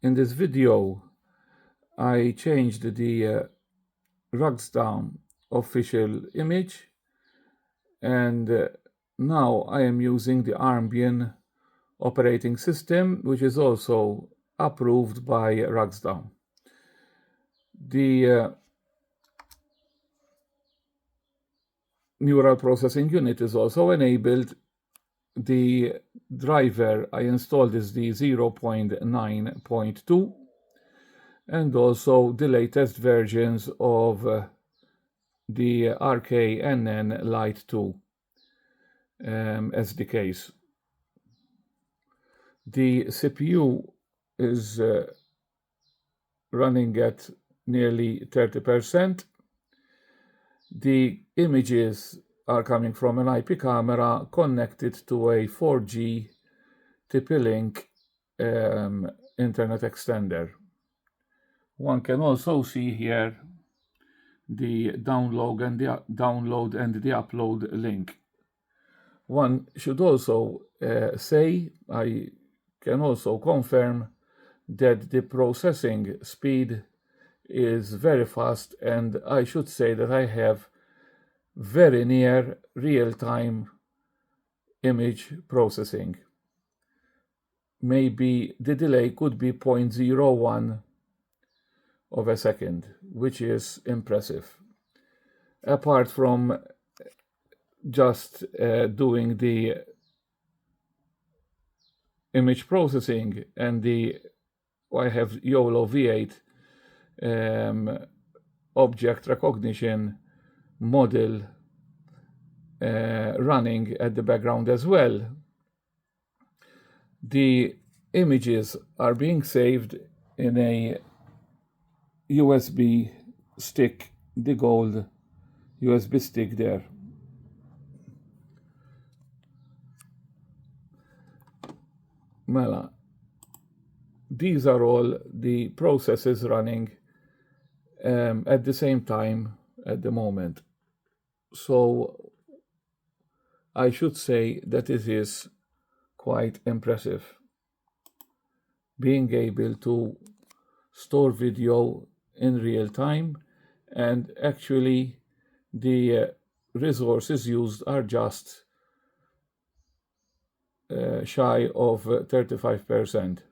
In this video, I changed the Radxa official image, and now I am using the Armbian operating system, which is also approved by Radxa. The neural processing unit is also enabled. The driver I installed is the 0.9.2, and also the latest versions of the RKNN-Model-Zoo SDKs. The CPU is running at nearly 30%. The images are coming from an IP camera connected to a 4G TP-Link internet extender. One can also see here the download and the upload link. One should also say, I can also confirm that the processing speed is very fast, and I should say that I have very near real-time image processing. Maybe the delay could be 0.01 of a second, which is impressive. Apart from just doing the image processing and I have YoloV8 object recognition model running at the background as well. The images are being saved in a USB stick, the gold USB stick there. Mela, these are all the processes running at the same time at the moment. So I should say that it is quite impressive being able to store video in real time, and actually the resources used are just shy of 35%.